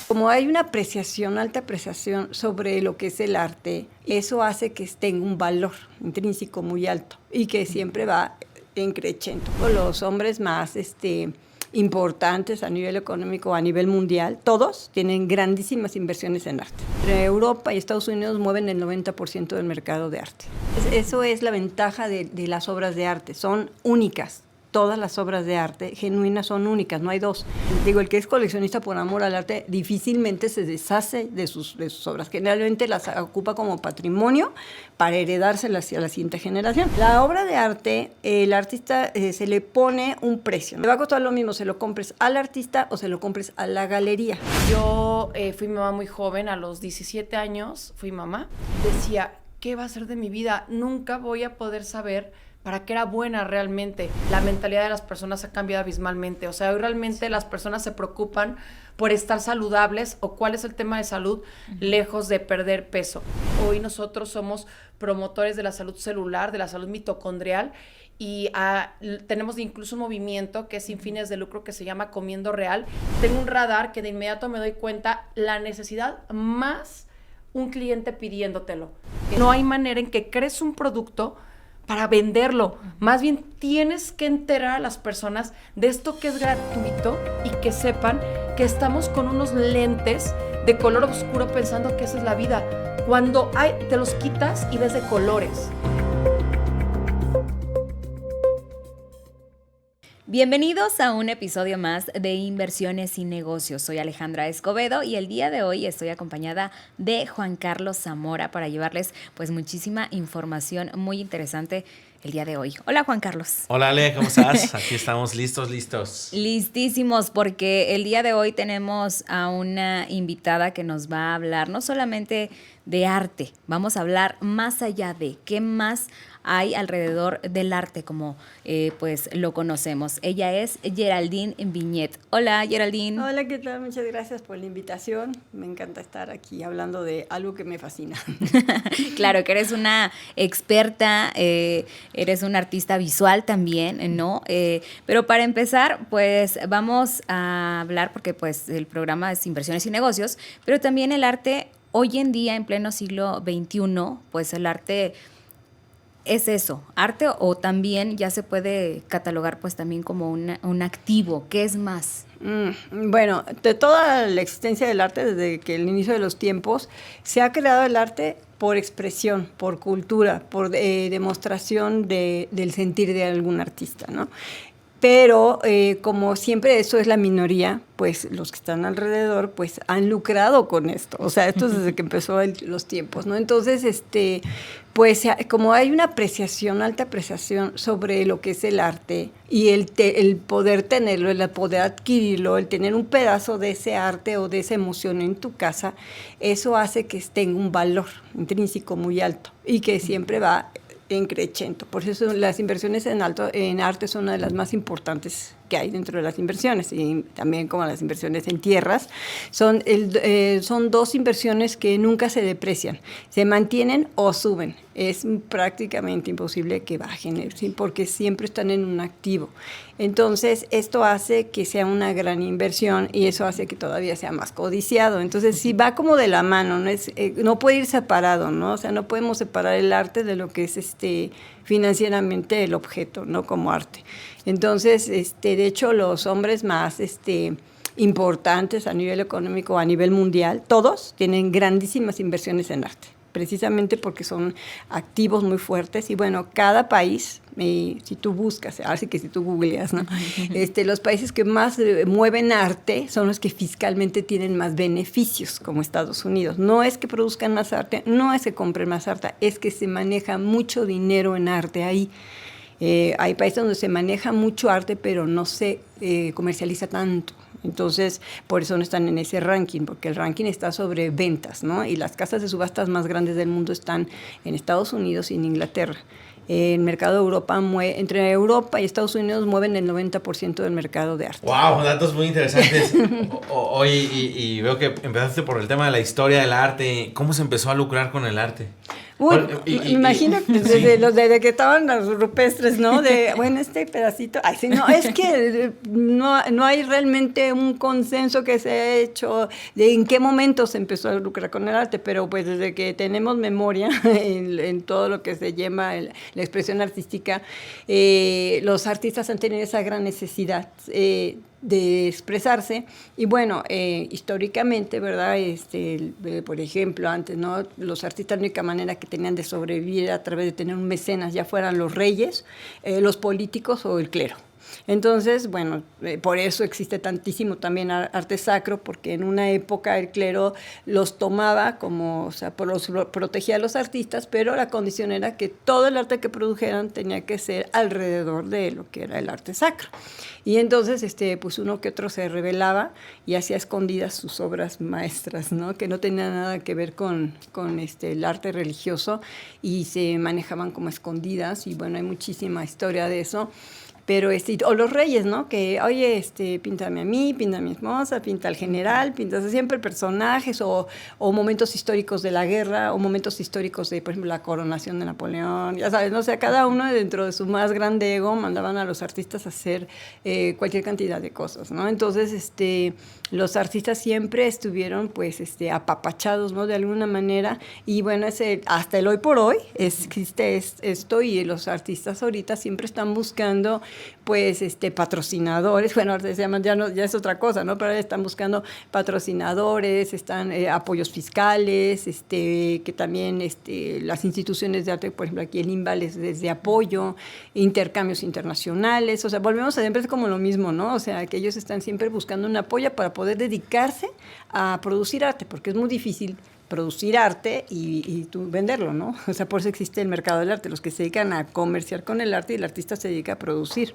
Como hay una apreciación, alta apreciación sobre lo que es el arte, eso hace que tenga un valor intrínseco muy alto y que siempre va en creciendo. Los hombres más importantes a nivel económico, a nivel mundial, todos tienen grandísimas inversiones en arte. Entre Europa y Estados Unidos mueven el 90% del mercado de arte. Eso es la ventaja de las obras de arte, son únicas. Todas las obras de arte genuinas son únicas, no hay dos. Digo, el que es coleccionista por amor al arte difícilmente se deshace de sus obras. Generalmente las ocupa como patrimonio para heredárselas a la siguiente generación. La obra de arte, el artista se le pone un precio. Le va a costar lo mismo, se lo compres al artista o se lo compres a la galería. Yo fui mamá muy joven, a los 17 años fui mamá. Decía, ¿qué va a ser de mi vida? Nunca voy a poder saber para qué era buena realmente. La mentalidad de las personas ha cambiado abismalmente. O sea, hoy realmente las personas se preocupan por estar saludables o cuál es el tema de salud, lejos de perder peso. Hoy nosotros somos promotores de la salud celular, de la salud mitocondrial, y tenemos incluso un movimiento que es sin fines de lucro que se llama Comiendo Real. Tengo un radar que de inmediato me doy cuenta la necesidad más un cliente pidiéndotelo. No hay manera en que crees un producto para venderlo. Más bien tienes que enterar a las personas de esto que es gratuito y que sepan que estamos con unos lentes de color oscuro pensando que esa es la vida. Cuando te los quitas y ves de colores. Bienvenidos a un episodio más de Inversiones y Negocios. Soy Alejandra Escobedo y el día de hoy estoy acompañada de Juan Carlos Zamora para llevarles pues muchísima información muy interesante el día de hoy. Hola, Juan Carlos. Hola, Ale, ¿cómo estás? Aquí estamos listos. Listísimos, porque el día de hoy tenemos a una invitada que nos va a hablar no solamente de arte, vamos a hablar más allá de qué más hay alrededor del arte como pues lo conocemos. Ella es Geraldine Viñet. Hola, Geraldine. Hola, ¿qué tal? Muchas gracias por la invitación. Me encanta estar aquí hablando de algo que me fascina. Claro, que eres una experta, eres una artista visual también, ¿no? Pero para empezar, pues vamos a hablar, porque pues el programa es Inversiones y Negocios, pero también el arte, hoy en día, en pleno siglo XXI, pues el arte es eso, arte, o también ya se puede catalogar pues también como un activo. ¿Qué es más? Bueno, de toda la existencia del arte, desde que el inicio de los tiempos, se ha creado el arte por expresión, por cultura, por demostración del sentir de algún artista, ¿no? Pero como siempre eso es la minoría, pues los que están alrededor pues han lucrado con esto. O sea, esto es desde que empezó los tiempos, ¿no? Entonces, pues como hay una apreciación, alta apreciación sobre lo que es el arte y el poder tenerlo, el poder adquirirlo, el tener un pedazo de ese arte o de esa emoción en tu casa, eso hace que tenga un valor intrínseco muy alto y que siempre va en creciendo. Por eso las inversiones en arte son una de las más importantes que hay dentro de las inversiones, y también como las inversiones en tierras, son dos inversiones que nunca se deprecian, se mantienen o suben. Es prácticamente imposible que bajen, ¿sí? Porque siempre están en un activo. Entonces, esto hace que sea una gran inversión y eso hace que todavía sea más codiciado. Entonces, sí va como de la mano, no puede ir separado, ¿no? O sea, no podemos separar el arte de lo que es financieramente el objeto, ¿no? Como arte. Entonces, de hecho, los hombres más importantes a nivel económico, a nivel mundial, todos tienen grandísimas inversiones en arte, precisamente porque son activos muy fuertes. Y bueno, cada país, si tú buscas, así que si tú googleas, ¿no? Los países que más mueven arte son los que fiscalmente tienen más beneficios, como Estados Unidos. No es que produzcan más arte, no es que compren más arte, es que se maneja mucho dinero en arte ahí. Hay países donde se maneja mucho arte, pero no se comercializa tanto. Entonces, por eso no están en ese ranking, porque el ranking está sobre ventas, ¿no? Y las casas de subastas más grandes del mundo están en Estados Unidos y en Inglaterra. El mercado de Europa, entre Europa y Estados Unidos mueven el 90% del mercado de arte. ¡Wow! Datos muy interesantes. Oye, y veo que empezaste por el tema de la historia del arte. ¿Cómo se empezó a lucrar con el arte? Uy, me imagino que desde que estaban los rupestres, ¿no? De, bueno, este pedacito. Ay, sí, no, es que no hay realmente un consenso que se ha hecho de en qué momento se empezó a lucrar con el arte, pero pues desde que tenemos memoria en todo lo que se llama la expresión artística, los artistas han tenido esa gran necesidad de expresarse. Y bueno, históricamente, ¿verdad? Por ejemplo, antes, ¿no? Los artistas, la única manera que tenían de sobrevivir era a través de tener un mecenas, ya fueran los reyes, los políticos o el clero. Entonces, bueno, por eso existe tantísimo también arte sacro, porque en una época el clero los tomaba como, o sea, protegía a los artistas, pero la condición era que todo el arte que produjeran tenía que ser alrededor de lo que era el arte sacro. Y entonces, pues uno que otro se rebelaba y hacía escondidas sus obras maestras, ¿no? Que no tenían nada que ver con el arte religioso y se manejaban como escondidas, y bueno, hay muchísima historia de eso. Pero o los reyes, ¿no? Que, oye, píntame a mí, pinta a mi esposa, pinta al general, pinta siempre personajes o momentos históricos de la guerra, o momentos históricos de, por ejemplo, la coronación de Napoleón, ya sabes, ¿no? O sea, cada uno dentro de su más grande ego mandaban a los artistas a hacer cualquier cantidad de cosas, ¿no? Entonces, los artistas siempre estuvieron, pues, apapachados, ¿no? De alguna manera, y bueno, hasta el hoy por hoy existe esto, y los artistas ahorita siempre están buscando, pues, patrocinadores. Bueno, ahora se llaman, ya es otra cosa, ¿no? Pero están buscando patrocinadores, están apoyos fiscales, que también las instituciones de arte, por ejemplo, aquí el INVA les de apoyo, intercambios internacionales, o sea, volvemos a siempre es como lo mismo, ¿no? O sea, que ellos están siempre buscando un apoyo para poder dedicarse a producir arte, porque es muy difícil producir arte y tú venderlo, ¿no? O sea, por eso existe el mercado del arte, los que se dedican a comerciar con el arte, y el artista se dedica a producir.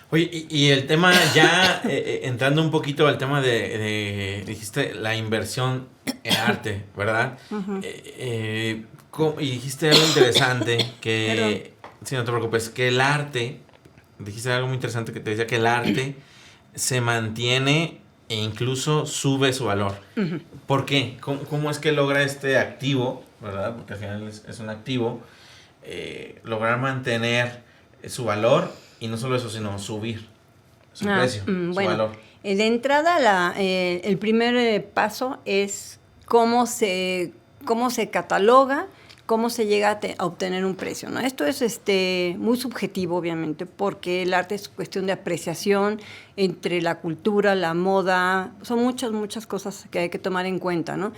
Oye, y el tema ya, entrando un poquito al tema dijiste, la inversión en arte, ¿verdad? Uh-huh. Y dijiste algo interesante, que, si no te preocupes, que el arte, dijiste algo muy interesante que te decía que el arte se mantiene e incluso sube su valor. Uh-huh. ¿Por qué? ¿Cómo es que logra este activo, verdad? Porque al final es un activo, lograr mantener su valor, y no solo eso, sino subir su precio, su valor? De entrada, el primer paso es cómo se cataloga, cómo se llega a obtener un precio, ¿no? Esto es muy subjetivo, obviamente, porque el arte es cuestión de apreciación entre la cultura, la moda, son muchas cosas que hay que tomar en cuenta, ¿no?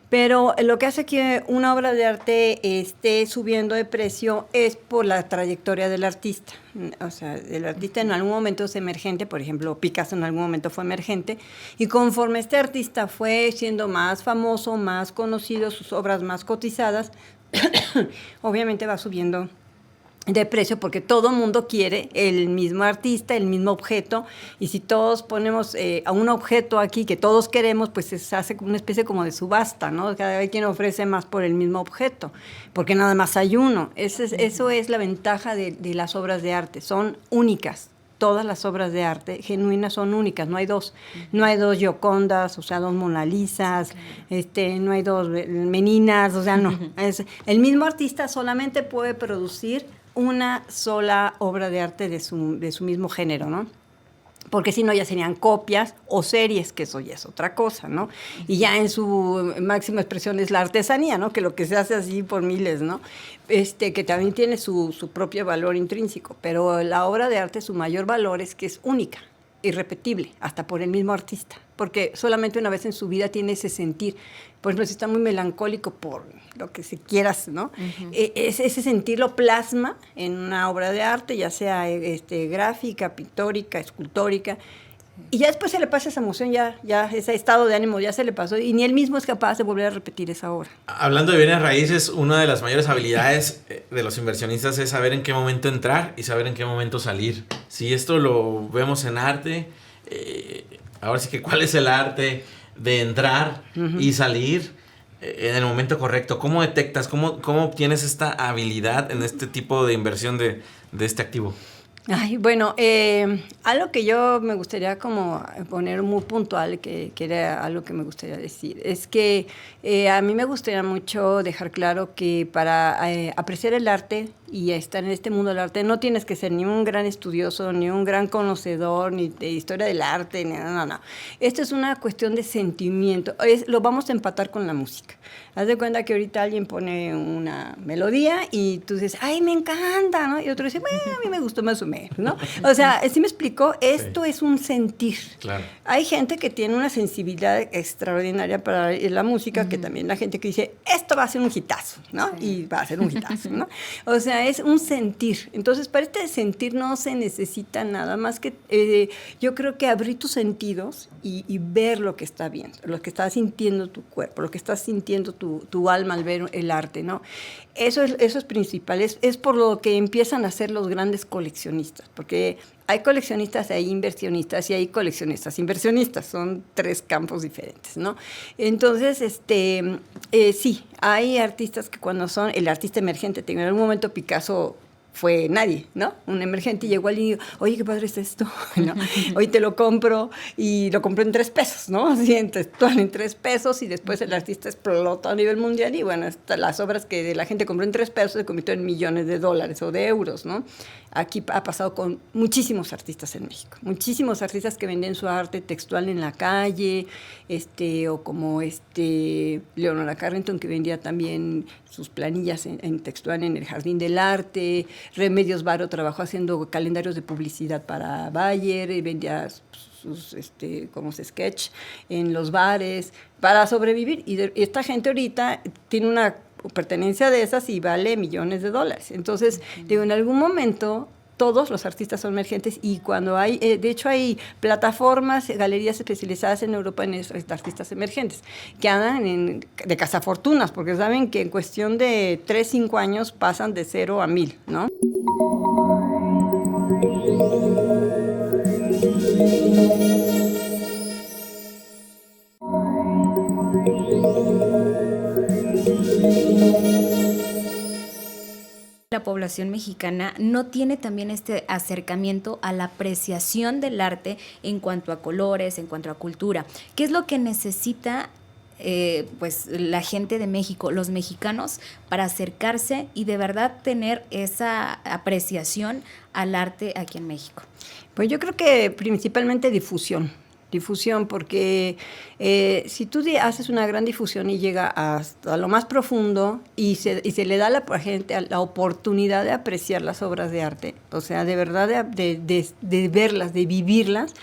Pero lo que hace que una obra de arte esté subiendo de precio es por la trayectoria del artista. O sea, el artista en algún momento es emergente, por ejemplo, Picasso en algún momento fue emergente, y conforme este artista fue siendo más famoso, más conocido, sus obras más cotizadas, obviamente va subiendo de precio, porque todo mundo quiere el mismo artista, el mismo objeto, y si todos ponemos a un objeto aquí que todos queremos, pues se hace una especie como de subasta, ¿no? Cada vez quien ofrece más por el mismo objeto, porque nada más hay uno. Eso es la ventaja de las obras de arte, son únicas. Todas las obras de arte genuinas son únicas, no hay dos Giocondas, o sea, dos Mona Lisas, no hay dos Meninas, o sea, no. El mismo artista solamente puede producir una sola obra de arte de su mismo género, ¿no? Porque si no ya serían copias o series, que eso ya es otra cosa, ¿no? Y ya en su máxima expresión es la artesanía, ¿no? Que lo que se hace así por miles, ¿no? Que también tiene su propio valor intrínseco, pero la obra de arte, su mayor valor es que es única, irrepetible, hasta por el mismo artista, porque solamente una vez en su vida tiene ese sentir. Por ejemplo, si está muy melancólico por lo que se quieras, ¿no? Uh-huh. Ese sentir lo plasma en una obra de arte, ya sea gráfica, pictórica, escultórica, y ya después se le pasa esa emoción, ya ese estado de ánimo ya se le pasó, y ni él mismo es capaz de volver a repetir esa obra. Hablando de bienes raíces, una de las mayores habilidades de los inversionistas es saber en qué momento entrar y saber en qué momento salir. Si esto lo vemos en arte, ahora sí que ¿cuál es el arte de entrar uh-huh. y salir en el momento correcto? ¿Cómo detectas, cómo obtienes esta habilidad en este tipo de inversión de este activo? Ay, bueno, algo que yo me gustaría como poner muy puntual, que era algo que me gustaría decir, es que a mí me gustaría mucho dejar claro que para apreciar el arte y estar en este mundo del arte no tienes que ser ni un gran estudioso, ni un gran conocedor, ni de historia del arte, ni, no. Esto es una cuestión de sentimiento, lo vamos a empatar con la música. Haz de cuenta que ahorita alguien pone una melodía y tú dices, ¡ay, me encanta!, ¿no? Y otro dice, bueno, a mí me gustó más o menos, ¿no? O sea, ¿sí me explicó? Esto es un sentir. Claro. Hay gente que tiene una sensibilidad extraordinaria para la música, que también la gente que dice, esto va a ser un hitazo, ¿no? Y va a ser un hitazo, ¿no? O sea, es un sentir. Entonces, para este sentir no se necesita nada más que, yo creo que abrir tus sentidos y ver lo que está viendo, lo que está sintiendo tu cuerpo, lo que está sintiendo tu alma al ver el arte, ¿no? Eso es principal, es por lo que empiezan a ser los grandes coleccionistas, porque hay coleccionistas, hay inversionistas y hay coleccionistas inversionistas, son 3 campos diferentes, ¿no? Entonces, sí, hay artistas que cuando son el artista emergente, en algún momento Picasso fue nadie, ¿no? Un emergente y llegó alguien y dijo, oye, qué padre es esto, ¿no? Hoy te lo compro y lo compré en $3, ¿no? Así, en $3 y después el artista explotó a nivel mundial y bueno, las obras que la gente compró en $3 se convirtieron en millones de dólares o de euros, ¿no? Aquí ha pasado con muchísimos artistas en México, muchísimos artistas que venden su arte textual en la calle, o como Leonora Carrington, que vendía también sus planillas en textual en el Jardín del Arte. Remedios Varo trabajó haciendo calendarios de publicidad para Bayer y vendía sus como sketch en los bares para sobrevivir. Y esta gente ahorita tiene una pertenencia de esas y vale millones de dólares. Entonces, digo, en algún momento todos los artistas son emergentes y cuando hay, de hecho hay plataformas, galerías especializadas en Europa en artistas emergentes que andan de cazafortunas, porque saben que en cuestión de 3-5 años pasan de 0 a 1000, ¿no? La población mexicana no tiene también este acercamiento a la apreciación del arte en cuanto a colores, en cuanto a cultura. ¿Qué es lo que necesita pues la gente de México, los mexicanos, para acercarse y de verdad tener esa apreciación al arte aquí en México? Pues yo creo que principalmente difusión, porque si tú haces una gran difusión y llega hasta lo más profundo y se le da a la gente la oportunidad de apreciar las obras de arte, o sea, de verdad de verlas, de vivirlas,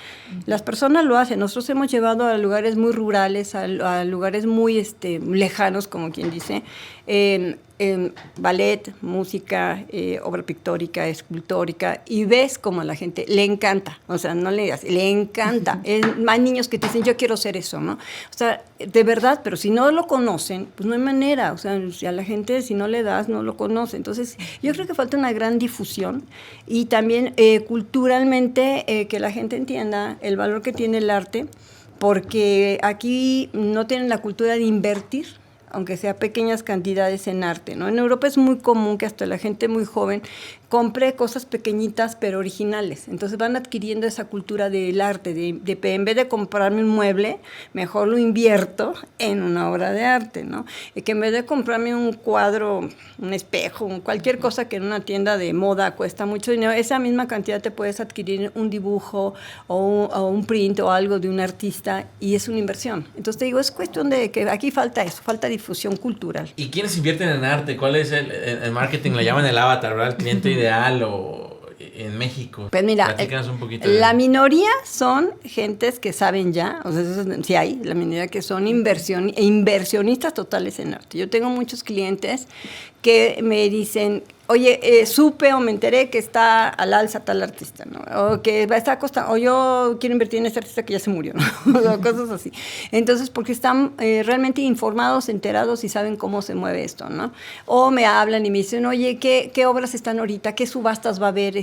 las personas lo hacen. Nosotros hemos llevado a lugares muy rurales, a lugares muy lejanos, como quien dice, ballet, música, obra pictórica, escultórica, y ves como a la gente le encanta, o sea, no le digas, le encanta. Hay niños que te dicen, yo quiero hacer eso, ¿no? O sea, de verdad, pero si no lo conocen, pues no hay manera, o sea, si a la gente si no le das, no lo conoce. Entonces, yo creo que falta una gran difusión y también culturalmente que la gente entienda el valor que tiene el arte, porque aquí no tienen la cultura de invertir, aunque sea pequeñas cantidades en arte, ¿no? En Europa es muy común que hasta la gente muy joven compre cosas pequeñitas pero originales. Entonces van adquiriendo esa cultura del arte, en vez de comprarme un mueble, mejor lo invierto en una obra de arte, ¿no? Y que en vez de comprarme un cuadro, un espejo, cualquier cosa que en una tienda de moda cuesta mucho dinero, esa misma cantidad te puedes adquirir un dibujo o un print o algo de un artista y es una inversión. Entonces te digo, es cuestión de que aquí falta eso, falta difusión cultural. ¿Y quiénes invierten en arte? ¿Cuál es el marketing? Le llaman el avatar, ¿verdad? El cliente ideal o en México. Pues mira, un poquito la minoría son gentes que saben ya, o sea, sí hay, la minoría que son inversionistas totales en arte. Yo tengo muchos clientes que me dicen, oye, supe o me enteré que está al alza tal artista, ¿no? O que va a estar costando, o yo quiero invertir en este artista que ya se murió, ¿no? O cosas así. Entonces, porque están realmente informados, enterados y saben cómo se mueve esto, ¿no? O me hablan y me dicen, oye, ¿qué obras están ahorita? ¿Qué subastas va a haber?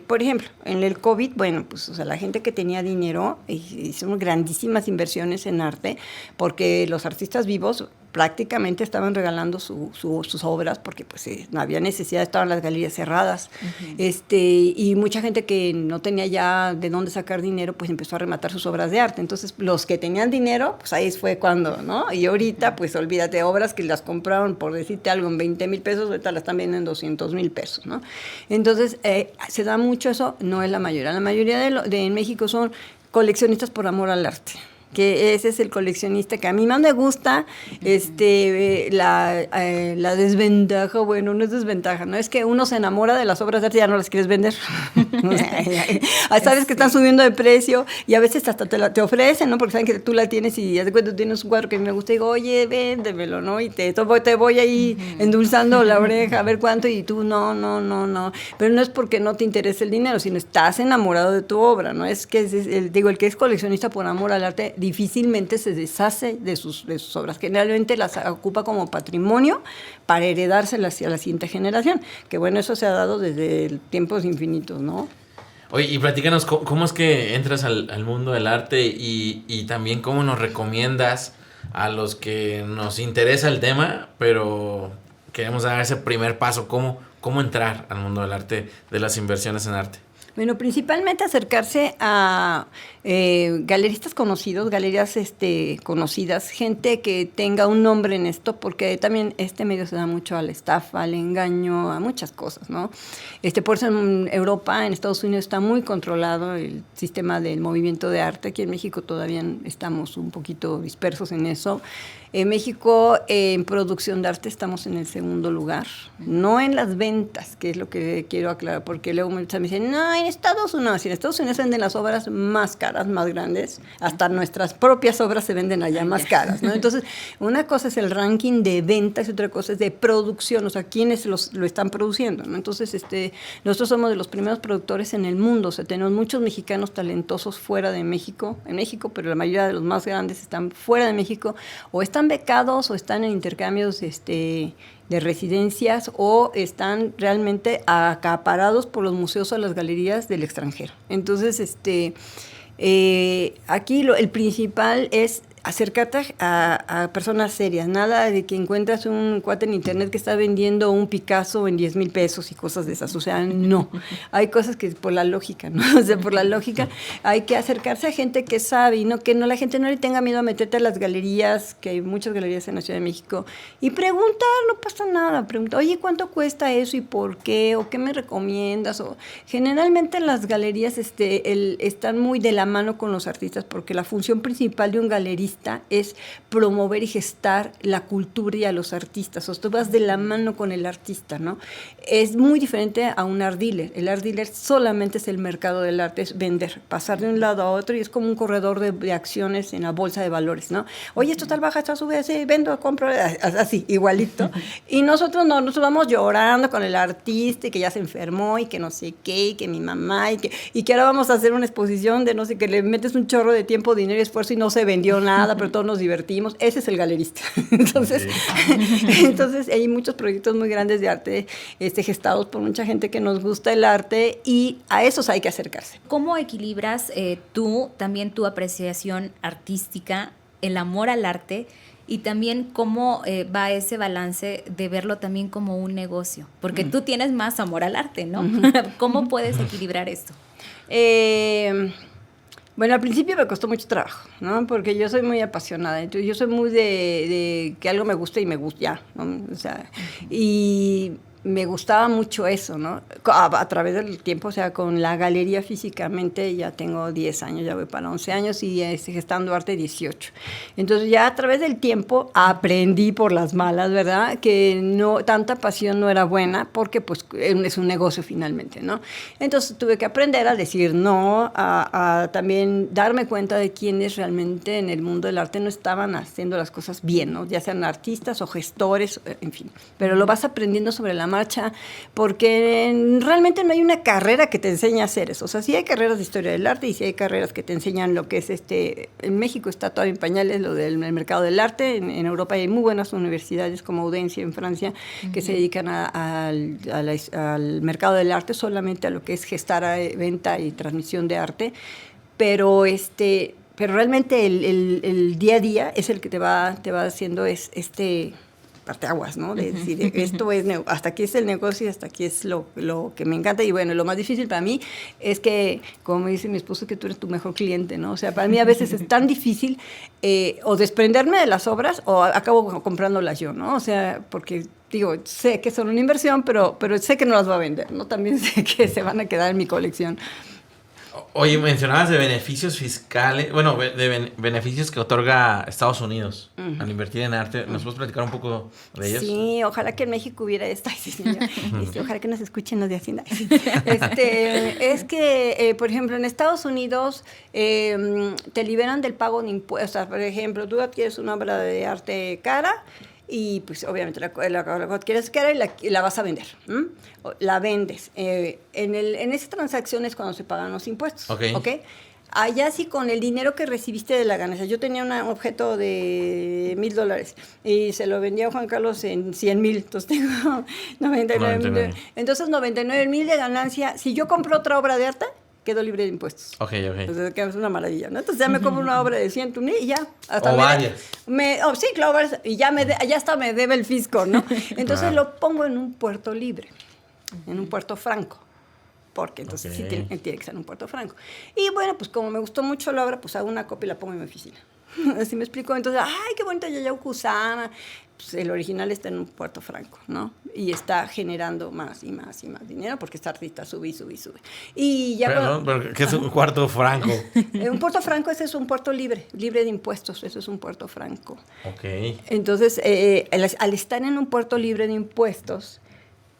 Por ejemplo, en el COVID, bueno, pues, o sea, la gente que tenía dinero hizo grandísimas inversiones en arte, porque los artistas vivos prácticamente estaban regalando sus obras porque pues no había necesidad, estaban las galerías cerradas. Y mucha gente que no tenía ya de dónde sacar dinero, pues empezó a rematar sus obras de arte. Entonces, los que tenían dinero, pues ahí fue cuando, ¿no? Y ahorita, pues olvídate, obras que las compraron, por decirte algo, en 20 mil pesos, ahorita las están vendiendo en 200 mil pesos, ¿no? Entonces, se da mucho eso, no es la mayoría. La mayoría en México son coleccionistas por amor al arte, que ese es el coleccionista que a mí más me gusta. La desventaja, bueno, no es desventaja, no es que uno se enamora de las obras de arte y ya no las quieres vender. Sabes que están subiendo de precio y a veces hasta te ofrecen, ¿no? Porque saben que tú la tienes y haz de cuenta, tienes un cuadro que me gusta y digo, oye, véndemelo, ¿no? Y te voy ahí endulzando la oreja a ver cuánto, y tú no. Pero no es porque no te interese el dinero, sino estás enamorado de tu obra, ¿no? Es que el que es coleccionista por amor al arte difícilmente se deshace de sus obras. Generalmente las ocupa como patrimonio para heredárselas hacia la siguiente generación. Que bueno, eso se ha dado desde tiempos infinitos, ¿no? Oye, y platícanos, ¿cómo es que entras al mundo del arte y también cómo nos recomiendas a los que nos interesa el tema, pero queremos dar ese primer paso, cómo entrar al mundo del arte, de las inversiones en arte? Bueno, principalmente acercarse a galeristas conocidos, galerías conocidas, gente que tenga un nombre en esto, porque también este medio se da mucho a la estafa, al engaño, a muchas cosas, ¿no? Por eso en Europa, en Estados Unidos está muy controlado el sistema del movimiento de arte. Aquí en México todavía estamos un poquito dispersos en eso. En México, en producción de arte estamos en el segundo lugar, no en las ventas, que es lo que quiero aclarar, porque luego me dicen, no, en Estados Unidos venden las obras más caras, más grandes, hasta nuestras propias obras se venden allá más caras, ¿no? Entonces, una cosa es el ranking de ventas y otra cosa es de producción, o sea, quiénes lo están produciendo, ¿no? Entonces, nosotros somos de los primeros productores en el mundo, o sea, tenemos muchos mexicanos talentosos fuera de México, en México, pero la mayoría de los más grandes están fuera de México, o están becados o están en intercambios de residencias o están realmente acaparados por los museos o las galerías del extranjero. Entonces, aquí el principal es acercarte a personas serias, nada de que encuentras un cuate en internet que está vendiendo un Picasso en 10 mil pesos y cosas de esas, o sea, no, hay cosas que por la lógica, ¿no? O sea, por la lógica hay que acercarse a gente que sabe y que la gente no le tenga miedo a meterte a las galerías, que hay muchas galerías en la Ciudad de México, y preguntar, no pasa nada, pregunta, oye, ¿cuánto cuesta eso y por qué? ¿O qué me recomiendas? O generalmente las galerías están muy de la mano con los artistas porque la función principal de un galerista es promover y gestar la cultura y a los artistas. O sea, tú vas de la mano con el artista, ¿no? Es muy diferente a un art dealer. El art dealer solamente es el mercado del arte, es vender, pasar de un lado a otro y es como un corredor de acciones en la bolsa de valores, ¿no? Oye, esto tal baja, esto sube, así, vendo, compro, así, igualito. Y nosotros no, nosotros vamos llorando con el artista y que ya se enfermó y que no sé qué, y que mi mamá y que ahora vamos a hacer una exposición de no sé qué, le metes un chorro de tiempo, dinero y esfuerzo y no se vendió nada, pero todos nos divertimos. Ese es el galerista. Entonces, entonces hay muchos proyectos muy grandes de arte gestados por mucha gente que nos gusta el arte y a esos hay que acercarse. ¿Cómo equilibras tú también tu apreciación artística, el amor al arte y también cómo va ese balance de verlo también como un negocio? Porque tú tienes más amor al arte, ¿no? ¿Cómo puedes equilibrar esto? Bueno, al principio me costó mucho trabajo, ¿no? Porque yo soy muy apasionada, entonces yo soy muy de que algo me guste y me gusta ya, ¿no? O sea, y me gustaba mucho eso, ¿no? A través del tiempo, o sea, con la galería físicamente ya tengo 10 años, ya voy para 11 años y gestando arte 18. Entonces ya a través del tiempo aprendí por las malas, ¿verdad? Que no, tanta pasión no era buena porque pues es un negocio finalmente, ¿no? Entonces tuve que aprender a decir no, a también darme cuenta de quiénes realmente en el mundo del arte no estaban haciendo las cosas bien, ¿no? Ya sean artistas o gestores, en fin. Pero lo vas aprendiendo sobre la marcha, porque realmente no hay una carrera que te enseñe a hacer eso. O sea, sí hay carreras de historia del arte y sí hay carreras que te enseñan lo que es en México está todo en pañales lo del mercado del arte, en Europa hay muy buenas universidades como Audencia en Francia que se dedican al mercado del arte, solamente a lo que es gestar, venta y transmisión de arte, pero pero realmente el día a día es el que te va haciendo parteaguas, ¿no? De decir, esto es, hasta aquí es el negocio y hasta aquí es lo que me encanta. Y bueno, lo más difícil para mí es que, como me dice mi esposo, que tú eres tu mejor cliente, ¿no? O sea, para mí a veces es tan difícil o desprenderme de las obras o acabo comprándolas yo, ¿no? O sea, porque digo, sé que son una inversión, pero sé que no las voy a vender, ¿no? También sé que se van a quedar en mi colección. Oye, mencionabas de beneficios fiscales, bueno, de beneficios que otorga Estados Unidos al invertir en arte. ¿Nos puedes platicar un poco de ellos? Sí, ojalá que en México hubiera esto. Ay, sí, señor. Ojalá que nos escuchen los de Hacienda. Es que, por ejemplo, en Estados Unidos te liberan del pago de impuestos. O sea, por ejemplo, tú adquieres una obra de arte cara y pues obviamente la adquieres cara y la vas a vender. La vendes. En esas transacciones cuando se pagan los impuestos. ¿Ok? Allá sí con el dinero que recibiste de la ganancia. Yo tenía un objeto de $1,000 y se lo vendía a Juan Carlos en 100,000. Entonces tengo 99,000. Entonces 99,000 de ganancia. Si yo compro otra obra de arte, quedo libre de impuestos. Ok. Entonces es una maravilla, ¿no? Entonces ya me compro una obra de 100,000 y ya. Hasta o varias. Sí, claro, y ya hasta me debe el fisco, ¿no? Entonces lo pongo en un puerto libre, en un puerto franco. Porque entonces sí tiene que ser en un puerto franco. Y bueno, pues como me gustó mucho la obra, pues hago una copia y la pongo en mi oficina. Así me explico. Entonces, ¡ay, qué bonito Yayao Kusama! Pues el original está en un puerto franco, ¿no? Y está generando más y más y más dinero porque esta artista sube. Y ya pero ¿qué es un puerto franco? Un puerto franco, ese es un puerto libre de impuestos, eso es un puerto franco. Ok. Entonces, al estar en un puerto libre de impuestos,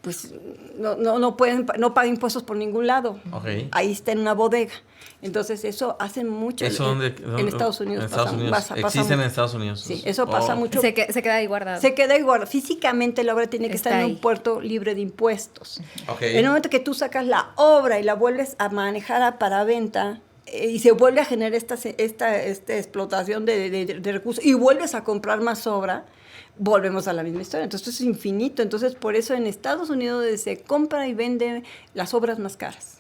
pues no pagan impuestos por ningún lado. Okay. Ahí está en una bodega. Entonces eso hace mucho. ¿Eso dónde? En Estados Unidos. En Estados Unidos. Existen en Estados Unidos. Sí, eso pasa mucho. Se queda ahí guardado. Se queda ahí guardado. Físicamente la obra tiene que estar en un puerto libre de impuestos. Okay. En el momento que tú sacas la obra y la vuelves a manejar para venta, y se vuelve a generar esta explotación de recursos y vuelves a comprar más obra, volvemos a la misma historia. Entonces esto es infinito. Entonces por eso en Estados Unidos se compra y vende las obras más caras.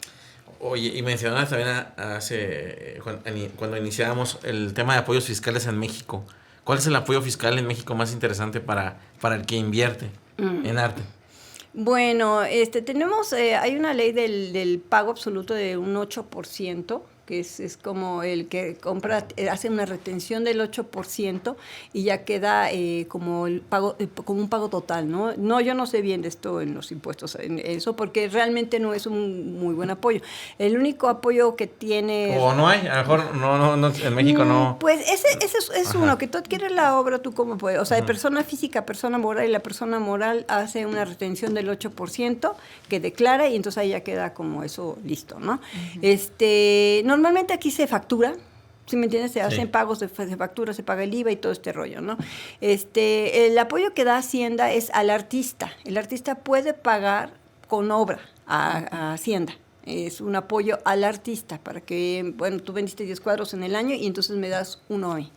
Oye, y mencionabas también cuando iniciábamos el tema de apoyos fiscales en México. ¿Cuál es el apoyo fiscal en México más interesante para el que invierte en arte? Bueno, tenemos, hay una ley del pago absoluto de un 8%, que es como el que compra, hace una retención del 8% y ya queda como el pago, como un pago total, ¿no? No, yo no sé bien de esto en los impuestos, en eso, porque realmente no es un muy buen apoyo. El único apoyo que tiene... O no hay, a lo mejor no en México no... Pues ese es uno, que tú adquieres la obra, tú cómo puedes, o sea, de persona física a persona moral, y la persona moral hace una retención del 8% que declara y entonces ahí ya queda como eso listo, ¿no? Normalmente aquí se factura, ¿sí me entiendes? Se hacen pagos, se factura, se paga el IVA y todo este rollo, ¿no? El apoyo que da Hacienda es al artista. El artista puede pagar con obra a Hacienda. Es un apoyo al artista para que, bueno, tú vendiste 10 cuadros en el año y entonces me das uno hoy.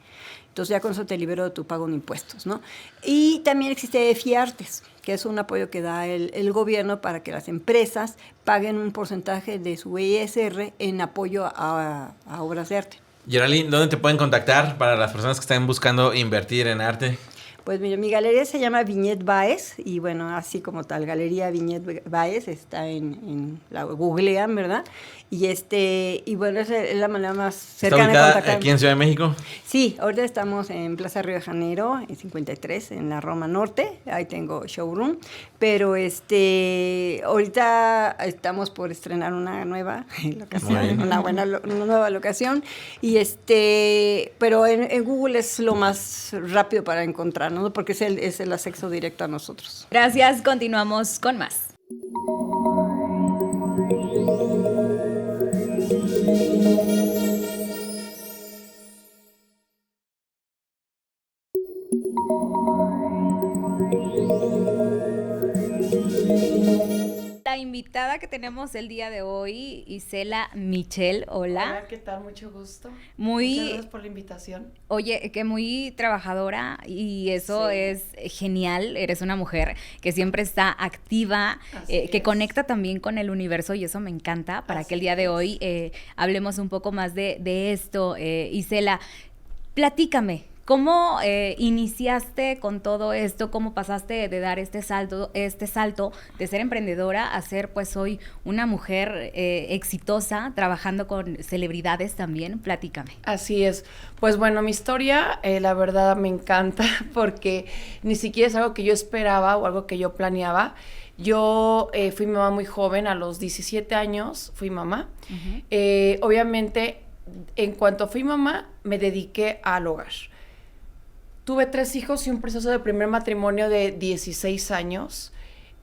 Entonces ya con eso te libero de tu pago de impuestos, ¿no? Y también existe FIARTES, que es un apoyo que da el gobierno para que las empresas paguen un porcentaje de su ISR en apoyo a obras de arte. Geraldine, ¿dónde te pueden contactar para las personas que están buscando invertir en arte? Pues mira, mi galería se llama Viñet Báez y bueno, así como tal, Galería Viñet Báez está en la googlean, ¿verdad? Y bueno, esa es la manera más cercana de contactar. ¿Está aquí en Ciudad de México? Sí, ahorita estamos en Plaza Río de Janeiro, en 53, en la Roma Norte, ahí tengo showroom, pero ahorita estamos por estrenar una nueva locación, una nueva locación, pero en Google es lo más rápido para encontrarnos, ¿no? Porque es el acceso directo a nosotros. Gracias, continuamos con más. la invitada que tenemos el día de hoy, Isela Michel, hola. Hola, ¿qué tal? Mucho gusto. Muchas gracias por la invitación. Oye, que muy trabajadora y eso es genial. Eres una mujer que siempre está activa, que conecta también con el universo y eso me encanta para que el día de hoy hablemos un poco más de esto. Isela, platícame. ¿Cómo iniciaste con todo esto? ¿Cómo pasaste de dar este salto de ser emprendedora a ser pues hoy una mujer exitosa, trabajando con celebridades también? Platícame. Así es. Pues bueno, mi historia la verdad me encanta porque ni siquiera es algo que yo esperaba o algo que yo planeaba. Yo fui mamá muy joven, a los 17 años fui mamá. Uh-huh. Obviamente, en cuanto fui mamá, me dediqué al hogar. Tuve 3 hijos y un proceso de primer matrimonio de 16 años.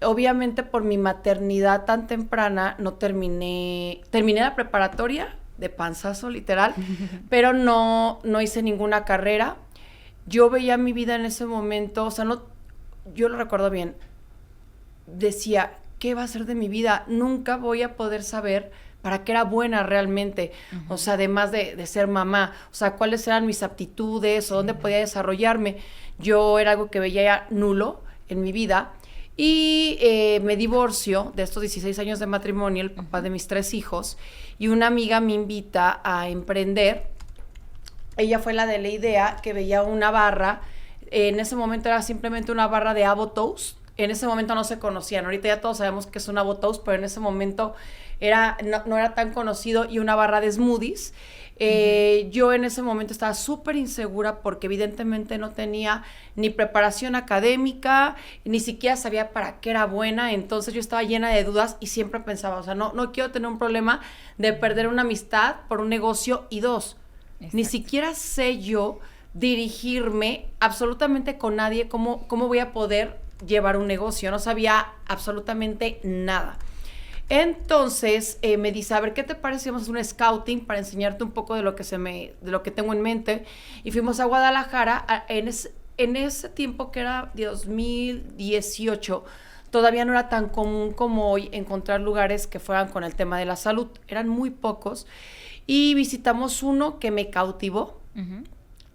Obviamente por mi maternidad tan temprana no terminé la preparatoria de panzazo literal, pero no hice ninguna carrera. Yo veía mi vida en ese momento, o sea, yo lo recuerdo bien. Decía, ¿qué va a ser de mi vida? Nunca voy a poder saber para qué era buena realmente, uh-huh. O sea, además de ser mamá, o sea, cuáles eran mis aptitudes o dónde podía desarrollarme. Yo era algo que veía ya nulo en mi vida y me divorcio de estos 16 años de matrimonio, el papá de mis 3 hijos, y una amiga me invita a emprender. Ella fue la de la idea que veía una barra, en ese momento era simplemente una barra de Avo Toast. En ese momento no se conocían, ahorita ya todos sabemos que es un Avo Toast, pero en ese momento no era tan conocido, y una barra de smoothies. Uh-huh. Yo en ese momento estaba súper insegura porque evidentemente no tenía ni preparación académica, ni siquiera sabía para qué era buena, entonces yo estaba llena de dudas y siempre pensaba, o sea, no quiero tener un problema de perder una amistad por un negocio, y 2, exacto, ni siquiera sé yo dirigirme absolutamente con nadie, cómo voy a poder llevar un negocio, no sabía absolutamente nada. Entonces me dice, a ver, ¿qué te parece si vamos a hacer un scouting para enseñarte un poco de lo que tengo en mente? Y fuimos a Guadalajara. En ese tiempo, que era 2018, todavía no era tan común como hoy encontrar lugares que fueran con el tema de la salud. Eran muy pocos. Y visitamos uno que me cautivó. Uh-huh.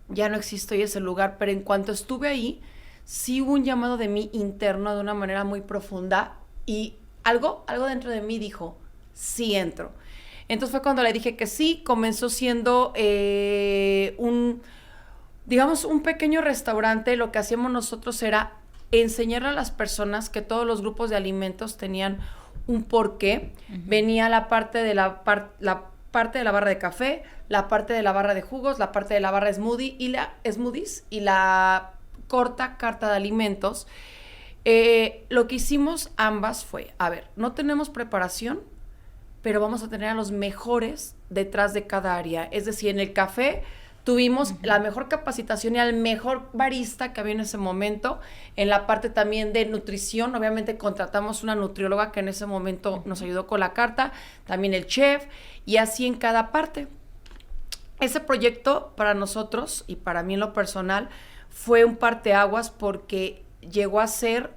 Ya no existe hoy ese lugar, pero en cuanto estuve ahí, sí hubo un llamado de mí interno de una manera muy profunda, y algo dentro de mí dijo, sí entro. Entonces fue cuando le dije que sí. Comenzó siendo un pequeño restaurante. Lo que hacíamos nosotros era enseñarle a las personas que todos los grupos de alimentos tenían un porqué. Uh-huh. Venía la parte de la parte de la barra de café, la parte de la barra de jugos, la parte de la barra smoothies y la corta carta de alimentos. Lo que hicimos ambas fue, a ver, no tenemos preparación, pero vamos a tener a los mejores detrás de cada área. Es decir, en el café tuvimos, uh-huh, la mejor capacitación y al mejor barista que había en ese momento. En la parte también de nutrición, obviamente contratamos una nutrióloga que en ese momento nos ayudó con la carta, también el chef, y así en cada parte. Ese proyecto para nosotros y para mí en lo personal fue un parteaguas, porque llegó a ser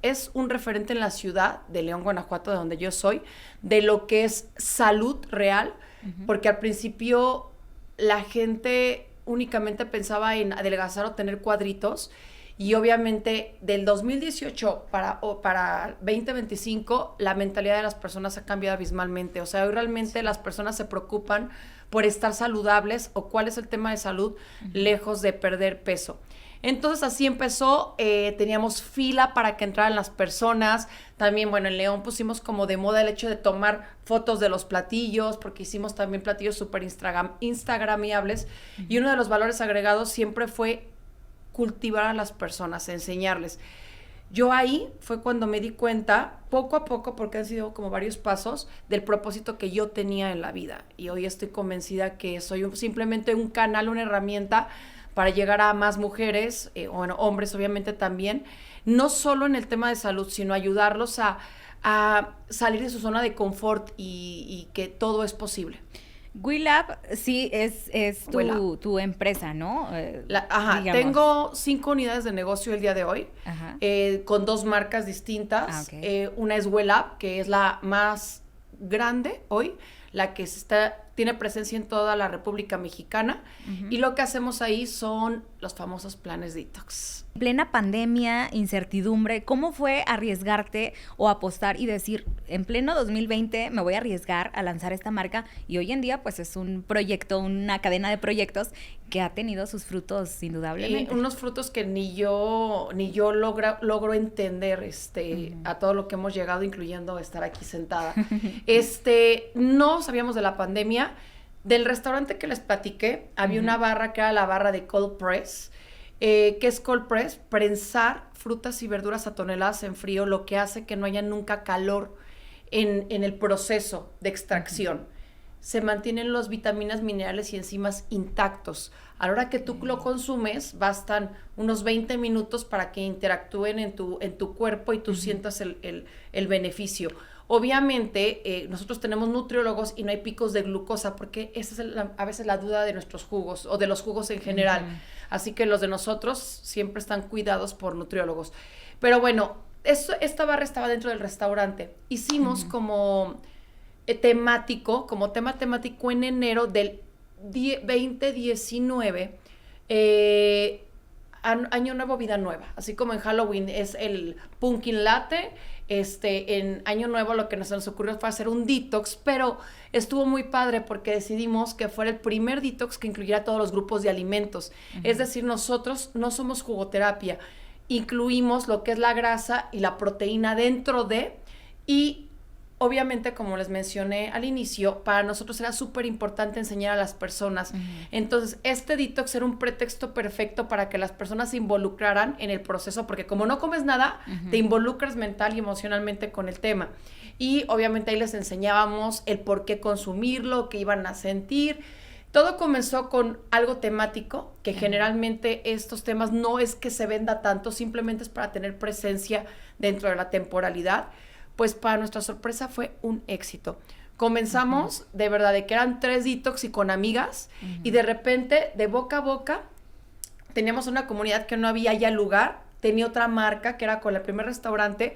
es un referente en la ciudad de León, Guanajuato, de donde yo soy, de lo que es salud real, uh-huh, porque al principio la gente únicamente pensaba en adelgazar o tener cuadritos, y obviamente del 2018 para 2025 la mentalidad de las personas ha cambiado abismalmente. O sea, hoy realmente las personas se preocupan por estar saludables, o cuál es el tema de salud, uh-huh, lejos de perder peso. Entonces así empezó. Teníamos fila para que entraran las personas. También, bueno, en León pusimos como de moda el hecho de tomar fotos de los platillos, porque hicimos también platillos súper instagramiables, uh-huh, y uno de los valores agregados siempre fue cultivar a las personas, enseñarles. Yo ahí fue cuando me di cuenta, poco a poco, porque han sido como varios pasos, del propósito que yo tenía en la vida. Y hoy estoy convencida que soy simplemente un canal, una herramienta para llegar a más mujeres, hombres obviamente también, no solo en el tema de salud, sino ayudarlos a salir de su zona de confort y que todo es posible. WeLab sí es WeLab. tu empresa, ¿no? Digamos. Tengo 5 unidades de negocio el día de hoy, con 2 marcas distintas. Okay. Una es WeLab, que es la más grande hoy, la que tiene presencia en toda la República Mexicana, y lo que hacemos ahí son los famosos planes detox. En plena pandemia, incertidumbre, ¿cómo fue arriesgarte o apostar y decir, en pleno 2020 me voy a arriesgar a lanzar esta marca? Y hoy en día pues es un proyecto, una cadena de proyectos que ha tenido sus frutos indudablemente. Unos frutos que ni yo logro entender a todo lo que hemos llegado, incluyendo estar aquí sentada. No sabíamos de la pandemia. Del restaurante que les platiqué, había una barra que era la barra de cold press. ¿Qué es cold press? Prensar frutas y verduras a toneladas en frío, lo que hace que no haya nunca calor en el proceso de extracción. Se mantienen las vitaminas, minerales y enzimas intactos. A la hora que tú lo consumes, bastan unos 20 minutos para que interactúen en tu cuerpo y tú sientas el beneficio. Obviamente, nosotros tenemos nutriólogos y no hay picos de glucosa, porque esa es a veces la duda de nuestros jugos o de los jugos en general. Así que los de nosotros siempre están cuidados por nutriólogos. Pero bueno, esta barra estaba dentro del restaurante. Hicimos como tema temático en enero del 2019, Año Nuevo, Vida Nueva. Así como en Halloween es el pumpkin latte, en Año Nuevo lo que nos ocurrió fue hacer un detox, pero estuvo muy padre porque decidimos que fuera el primer detox que incluyera todos los grupos de alimentos. Es decir, nosotros no somos jugoterapia, incluimos lo que es la grasa y la proteína dentro de, y obviamente, como les mencioné al inicio, para nosotros era súper importante enseñar a las personas. Entonces, este detox era un pretexto perfecto para que las personas se involucraran en el proceso, porque como no comes nada, te involucras mental y emocionalmente con el tema. Y obviamente ahí les enseñábamos el por qué consumirlo, qué iban a sentir. Todo comenzó con algo temático, que generalmente estos temas no es que se venda tanto, simplemente es para tener presencia dentro de la temporalidad. Pues para nuestra sorpresa fue un éxito. Comenzamos de verdad de que eran 3 detox y con amigas, y de repente, de boca a boca, teníamos una comunidad que no había ya lugar, tenía otra marca que era con el primer restaurante.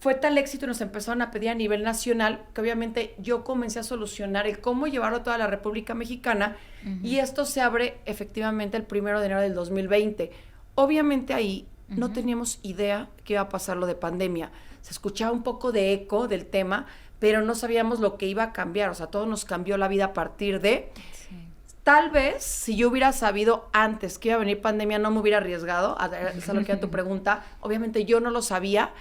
Fue tal éxito y nos empezaron a pedir a nivel nacional que obviamente yo comencé a solucionar el cómo llevarlo a toda la República Mexicana, y esto se abre efectivamente el 1 de enero del 2020. Obviamente ahí no teníamos idea que iba a pasar lo de pandemia. Se escuchaba un poco de eco del tema, pero no sabíamos lo que iba a cambiar. O sea, todo nos cambió la vida a partir de... Sí. Tal vez, si yo hubiera sabido antes que iba a venir pandemia, no me hubiera arriesgado. Esa es lo que era tu pregunta. Obviamente yo no lo sabía.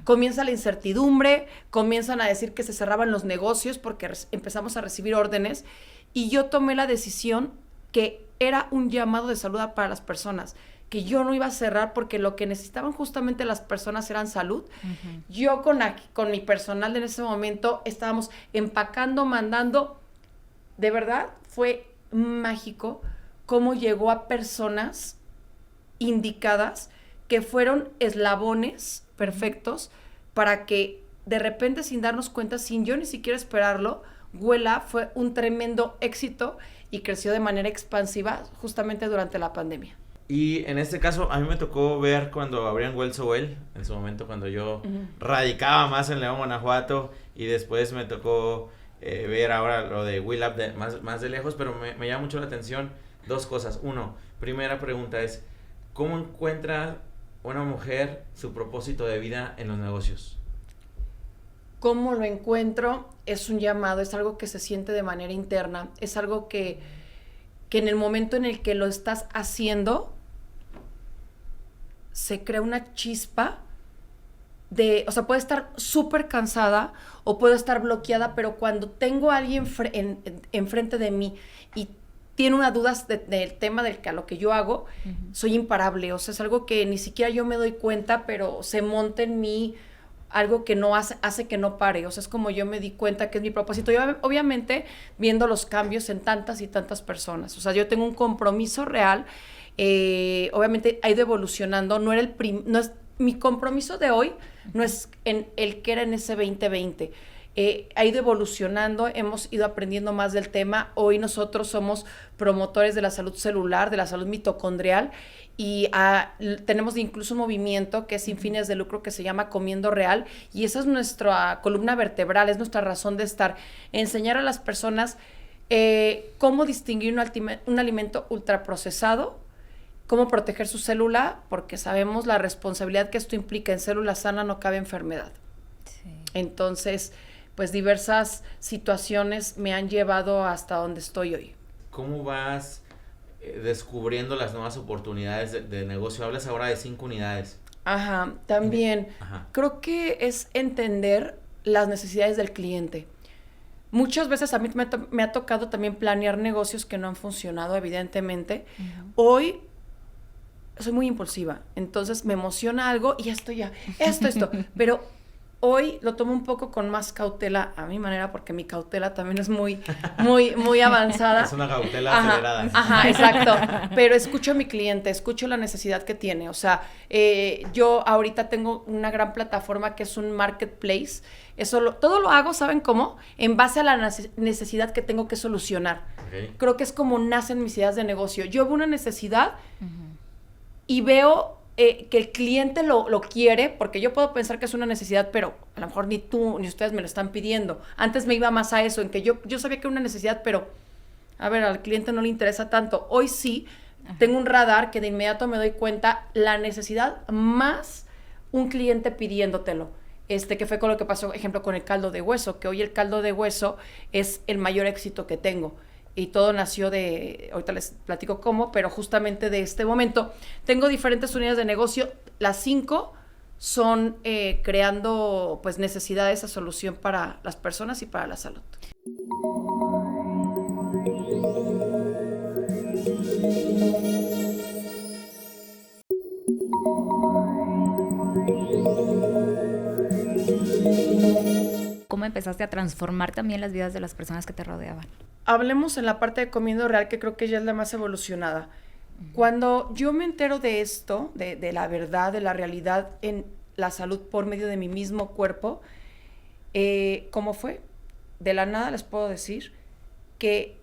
Comienza la incertidumbre, comienzan a decir que se cerraban los negocios porque empezamos a recibir órdenes. Y yo tomé la decisión que era un llamado de salud para las personas, que yo no iba a cerrar porque lo que necesitaban justamente las personas eran salud. Yo con mi personal en ese momento estábamos empacando, mandando. De verdad, fue mágico cómo llegó a personas indicadas que fueron eslabones perfectos para que de repente, sin darnos cuenta, sin yo ni siquiera esperarlo, WeLab fue un tremendo éxito y creció de manera expansiva justamente durante la pandemia. Y en este caso, a mí me tocó ver cuando abrían Well So Well, en su momento cuando yo radicaba más en León, Guanajuato, y después me tocó ver ahora lo de WeLab más de lejos, pero me llama mucho la atención 2 cosas. 1, primera pregunta es, ¿cómo encuentra una mujer su propósito de vida en los negocios? ¿Cómo lo encuentro? Es un llamado, es algo que se siente de manera interna, es algo que en el momento en el que lo estás haciendo, se crea una chispa o sea, puede estar súper cansada o puedo estar bloqueada, pero cuando tengo a alguien enfrente de mí y tiene una duda del tema a lo que yo hago, soy imparable. O sea, es algo que ni siquiera yo me doy cuenta, pero se monta en mí algo que no hace que no pare. O sea, es como yo me di cuenta que es mi propósito. Yo, obviamente, viendo los cambios en tantas y tantas personas. O sea, yo tengo un compromiso real. Obviamente, ha ido evolucionando. No es mi compromiso de hoy, no es el que era en ese 2020. ha ido evolucionando, hemos ido aprendiendo más del tema. Hoy nosotros somos promotores de la salud celular, de la salud mitocondrial, y tenemos incluso un movimiento que es sin fines de lucro que se llama Comiendo Real, y esa es nuestra columna vertebral, es nuestra razón de estar, enseñar a las personas cómo distinguir un alimento ultraprocesado, cómo proteger su célula, porque sabemos la responsabilidad que esto implica. En célula sana no cabe enfermedad. Sí. Entonces, pues diversas situaciones me han llevado hasta donde estoy hoy. ¿Cómo vas descubriendo las nuevas oportunidades de negocio? Hablas ahora de 5 unidades. Ajá, también. Ajá. Creo que es entender las necesidades del cliente. Muchas veces a mí me ha tocado también planear negocios que no han funcionado, evidentemente. Uh-huh. Hoy soy muy impulsiva, entonces me emociona algo y esto. Pero hoy lo tomo un poco con más cautela a mi manera, porque mi cautela también es muy avanzada. Es una cautela acelerada. Ajá, exacto. Pero escucho a mi cliente, escucho la necesidad que tiene. O sea, yo ahorita tengo una gran plataforma que es un marketplace. Todo lo hago, ¿saben cómo? En base a la necesidad que tengo que solucionar. Okay. Creo que es como nacen mis ideas de negocio. Yo veo una necesidad y veo que el cliente lo quiere, porque yo puedo pensar que es una necesidad, pero a lo mejor ni tú ni ustedes me lo están pidiendo. Antes me iba más a eso, en que yo sabía que era una necesidad, pero a ver, al cliente no le interesa tanto. Hoy sí, tengo un radar que de inmediato me doy cuenta la necesidad más un cliente pidiéndotelo. Que fue con lo que pasó, ejemplo, con el caldo de hueso, que hoy el caldo de hueso es el mayor éxito que tengo. Y todo nació ahorita les platico cómo, pero justamente de este momento. Tengo diferentes unidades de negocio. Las 5 son creando pues necesidades a solución para las personas y para la salud. ¿Cómo empezaste a transformar también las vidas de las personas que te rodeaban? Hablemos en la parte de Comiendo Real, que creo que ya es la más evolucionada. Cuando yo me entero de esto, de la verdad, de la realidad en la salud por medio de mi mismo cuerpo, ¿cómo fue? De la nada les puedo decir que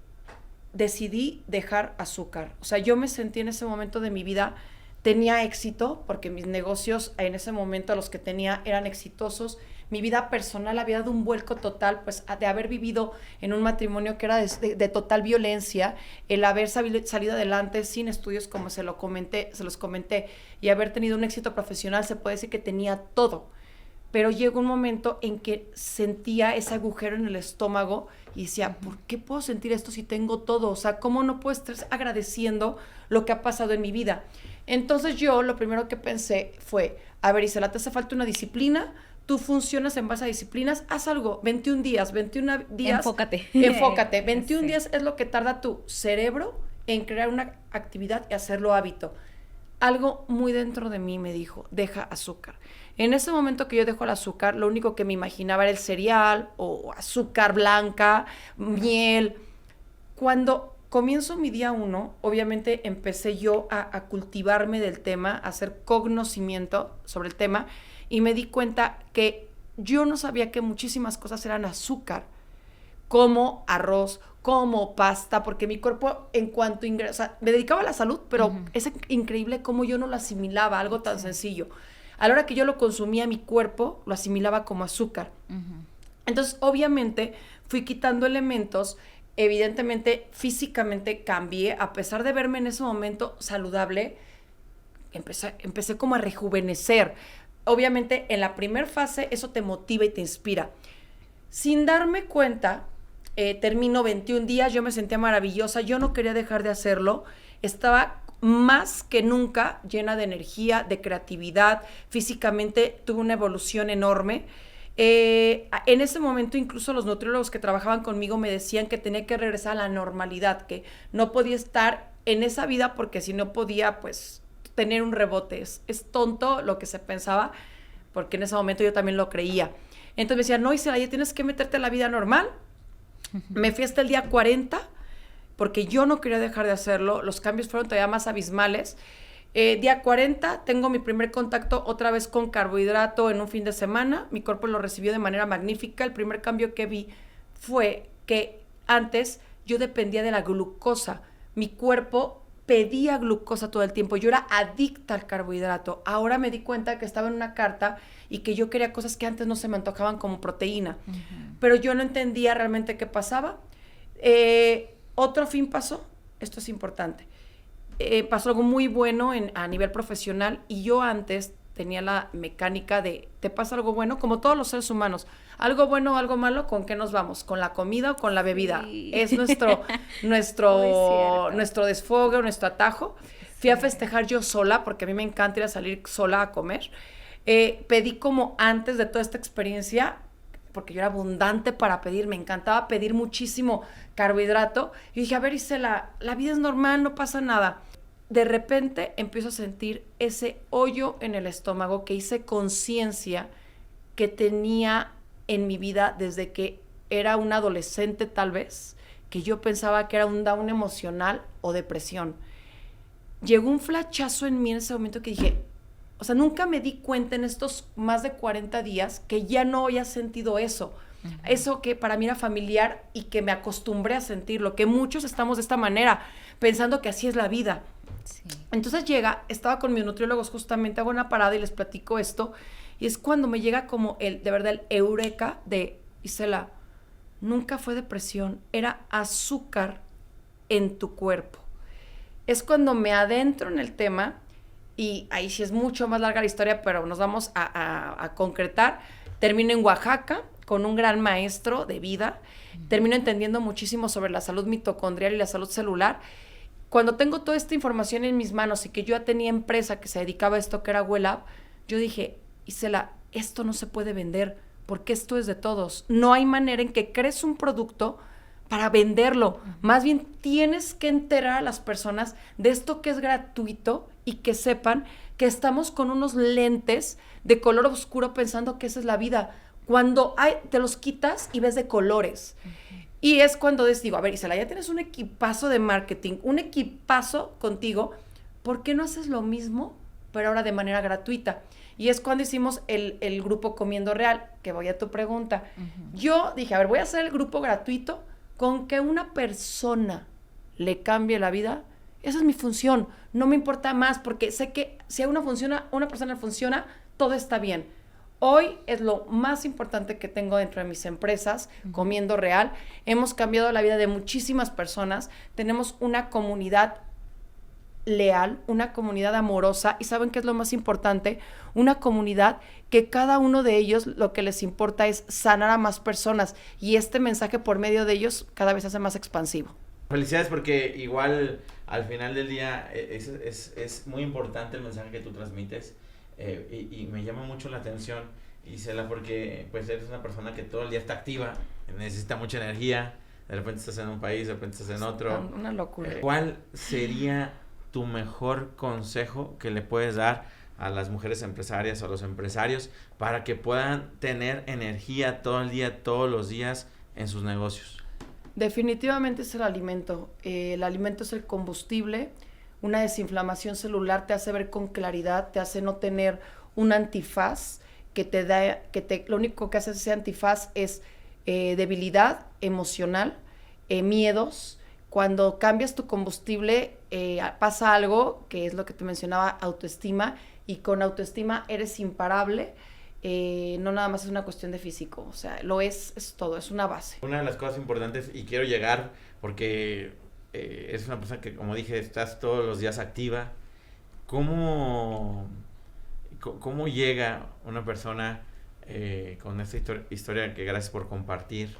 decidí dejar azúcar. O sea, yo me sentí en ese momento de mi vida, tenía éxito, porque mis negocios en ese momento los que tenía eran exitosos. Mi vida personal había dado un vuelco total, pues de haber vivido en un matrimonio que era de total violencia, el haber salido adelante sin estudios, como se los comenté, y haber tenido un éxito profesional, se puede decir que tenía todo. Pero llegó un momento en que sentía ese agujero en el estómago y decía, ¿por qué puedo sentir esto si tengo todo? O sea, ¿cómo no puedo estar agradeciendo lo que ha pasado en mi vida? Entonces yo lo primero que pensé fue, a ver, Isela, te hace falta una disciplina. Tú funcionas en base a disciplinas, haz algo, 21 días. Enfócate. 21 sí. días es lo que tarda tu cerebro en crear una actividad y hacerlo hábito. Algo muy dentro de mí me dijo, deja azúcar. En ese momento que yo dejo el azúcar, lo único que me imaginaba era el cereal o azúcar blanca, miel. Cuando comienzo mi día 1, obviamente empecé yo a cultivarme del tema, a hacer conocimiento sobre el tema, y me di cuenta que yo no sabía que muchísimas cosas eran azúcar, como arroz, como pasta, porque mi cuerpo en cuanto o sea, me dedicaba a la salud, pero es increíble cómo yo no lo asimilaba, algo tan sencillo. A la hora que yo lo consumía, mi cuerpo lo asimilaba como azúcar. Entonces, obviamente, fui quitando elementos. Evidentemente, físicamente cambié, a pesar de verme en ese momento saludable, empecé como a rejuvenecer. Obviamente, en la primera fase, eso te motiva y te inspira. Sin darme cuenta, termino 21 días, yo me sentía maravillosa, yo no quería dejar de hacerlo, estaba más que nunca llena de energía, de creatividad, físicamente tuve una evolución enorme. En ese momento incluso los nutriólogos que trabajaban conmigo me decían que tenía que regresar a la normalidad, que no podía estar en esa vida porque si no podía, pues, tener un rebote. Es tonto lo que se pensaba, porque en ese momento yo también lo creía. Entonces me decían, no, Isela, ya tienes que meterte a la vida normal. Me fui hasta el día 40, porque yo no quería dejar de hacerlo. Los cambios fueron todavía más abismales. Día 40, tengo mi primer contacto otra vez con carbohidrato en un fin de semana. Mi cuerpo lo recibió de manera magnífica. El primer cambio que vi fue que antes yo dependía de la glucosa. Mi cuerpo pedía glucosa todo el tiempo. Yo era adicta al carbohidrato. Ahora me di cuenta que estaba en una carta y que yo quería cosas que antes no se me antojaban como proteína. Pero yo no entendía realmente qué pasaba. Otro fin pasó. Esto es importante. Pasó algo muy bueno a nivel profesional y yo antes tenía la mecánica de, ¿te pasa algo bueno? Como todos los seres humanos, algo bueno o algo malo, ¿con qué nos vamos? ¿Con la comida o con la bebida? Sí. Es nuestro desfogue, nuestro atajo. Fui a festejar yo sola, porque a mí me encanta ir a salir sola a comer. Pedí como antes de toda esta experiencia, porque yo era abundante para pedir, me encantaba pedir muchísimo carbohidrato. Y dije, a ver, Isela, la vida es normal, no pasa nada. De repente empiezo a sentir ese hoyo en el estómago que hice conciencia que tenía en mi vida desde que era una adolescente tal vez, que yo pensaba que era un down emocional o depresión. Llegó un flachazo en mí en ese momento que dije, o sea, nunca me di cuenta en estos más de 40 días que ya no había sentido eso. Uh-huh. Eso que para mí era familiar y que me acostumbré a sentirlo, que muchos estamos de esta manera, pensando que así es la vida. Sí. Entonces estaba con mis nutriólogos justamente, hago una parada y les platico esto, y es cuando me llega como de verdad el eureka de, Isela, nunca fue depresión, era azúcar en tu cuerpo. Es cuando me adentro en el tema, y ahí sí es mucho más larga la historia, pero nos vamos a concretar. Termino en Oaxaca con un gran maestro de vida, termino entendiendo muchísimo sobre la salud mitocondrial y la salud celular. Cuando tengo toda esta información en mis manos y que yo ya tenía empresa que se dedicaba a esto, que era WellUp, yo dije, Isela, esto no se puede vender porque esto es de todos. No hay manera en que crees un producto para venderlo. Más bien tienes que enterar a las personas de esto que es gratuito y que sepan que estamos con unos lentes de color oscuro pensando que esa es la vida. Cuando te los quitas y ves de colores. Y es cuando digo, a ver, Isela, ya tienes un equipazo de marketing, un equipazo contigo, ¿por qué no haces lo mismo, pero ahora de manera gratuita? Y es cuando hicimos el grupo Comiendo Real, que voy a tu pregunta. Uh-huh. Yo dije, a ver, voy a hacer el grupo gratuito con que una persona le cambie la vida. Esa es mi función, no me importa más, porque sé que si a una persona funciona, todo está bien. Hoy es lo más importante que tengo dentro de mis empresas, Comiendo Real. Hemos cambiado la vida de muchísimas personas. Tenemos una comunidad leal, una comunidad amorosa. ¿Y saben qué es lo más importante? Una comunidad que cada uno de ellos lo que les importa es sanar a más personas. Y este mensaje por medio de ellos cada vez se hace más expansivo. Felicidades, porque igual al final del día es muy importante el mensaje que tú transmites. Y me llama mucho la atención, Isela, porque pues eres una persona que todo el día está activa, necesita mucha energía, de repente estás en un país, de repente estás en otro. Una locura. ¿Cuál sería tu mejor consejo que le puedes dar a las mujeres empresarias o a los empresarios para que puedan tener energía todo el día, todos los días en sus negocios? Definitivamente es el alimento. El alimento es el combustible. Una desinflamación celular te hace ver con claridad, te hace no tener un antifaz lo único que hace ese antifaz es debilidad emocional, miedos. Cuando cambias tu combustible, pasa algo, que es lo que te mencionaba, autoestima, y con autoestima eres imparable. No nada más es una cuestión de físico, o sea, es todo, es una base. Una de las cosas importantes, y quiero llegar porque eres una persona que, como dije, estás todos los días activa. ¿Cómo llega una persona con esta historia que gracias por compartir,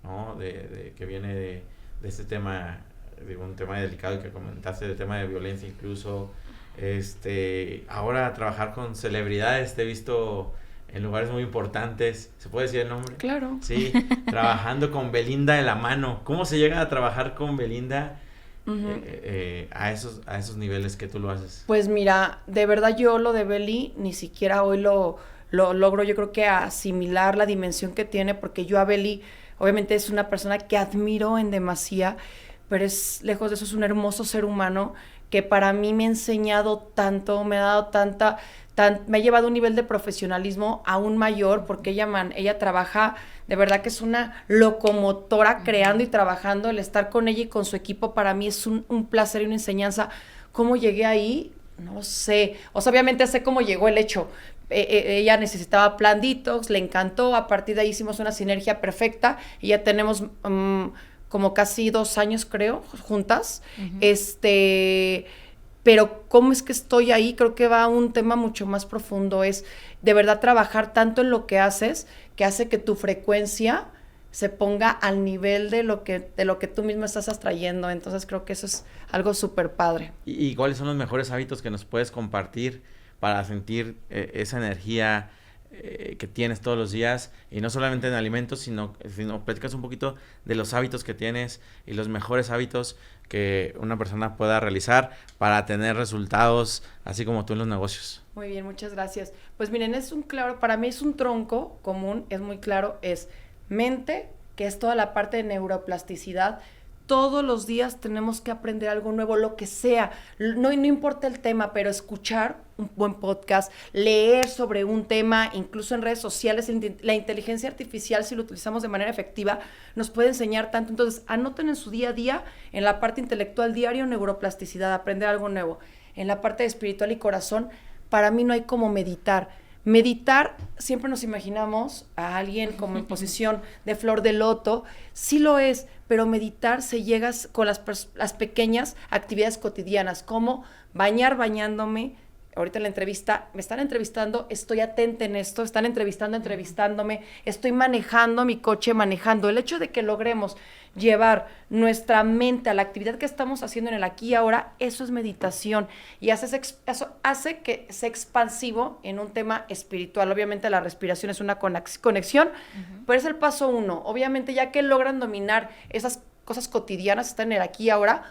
¿no? Que viene de este tema, de un tema delicado que comentaste, del tema de violencia incluso, ahora trabajar con celebridades, te he visto en lugares muy importantes, ¿se puede decir el nombre? Claro. Sí, trabajando con Belinda de la mano. ¿Cómo se llega a trabajar con Belinda a esos niveles que tú lo haces? Pues mira, de verdad yo lo de Beli ni siquiera hoy lo logro, yo creo que asimilar la dimensión que tiene, porque yo a Beli, obviamente es una persona que admiro en demasía, pero lejos de eso es un hermoso ser humano que para mí me ha enseñado tanto, me ha dado me ha llevado a un nivel de profesionalismo aún mayor, porque ella trabaja, de verdad que es una locomotora creando y trabajando. El estar con ella y con su equipo para mí es un placer y una enseñanza. ¿Cómo llegué ahí? No sé. O sea, obviamente sé cómo llegó el hecho. Ella necesitaba plan detox, le encantó, a partir de ahí hicimos una sinergia perfecta y ya tenemos como casi 2 años, creo, juntas. Pero cómo es que estoy ahí, creo que va a un tema mucho más profundo, es de verdad trabajar tanto en lo que haces, que hace que tu frecuencia se ponga al nivel de lo que tú mismo estás atrayendo. Entonces creo que eso es algo súper padre. ¿Y cuáles son los mejores hábitos que nos puedes compartir para sentir esa energía que tienes todos los días? Y no solamente en alimentos, sino platicas un poquito de los hábitos que tienes y los mejores hábitos que una persona pueda realizar para tener resultados, así como tú en los negocios. Muy bien, muchas gracias. Pues miren, para mí es un tronco común, es muy claro, es mente, que es toda la parte de neuroplasticidad. Todos los días tenemos que aprender algo nuevo, lo que sea. No importa el tema, pero escuchar un buen podcast, leer sobre un tema, incluso en redes sociales. La inteligencia artificial, si lo utilizamos de manera efectiva, nos puede enseñar tanto. Entonces, anoten en su día a día, en la parte intelectual diario, neuroplasticidad, aprender algo nuevo. En la parte de espiritual y corazón, para mí no hay como meditar. Meditar, siempre nos imaginamos a alguien como en posición de flor de loto, sí lo es, pero meditar se llega con las pequeñas actividades cotidianas, como bañándome. Ahorita en la entrevista, me están entrevistando, estoy atenta en esto, están entrevistándome, estoy manejando mi coche, El hecho de que logremos llevar nuestra mente a la actividad que estamos haciendo en el aquí y ahora, eso es meditación. Y eso hace que sea expansivo en un tema espiritual. Obviamente la respiración es una conexión, pero es el paso 1. Obviamente ya que logran dominar esas cosas cotidianas, están en el aquí y ahora,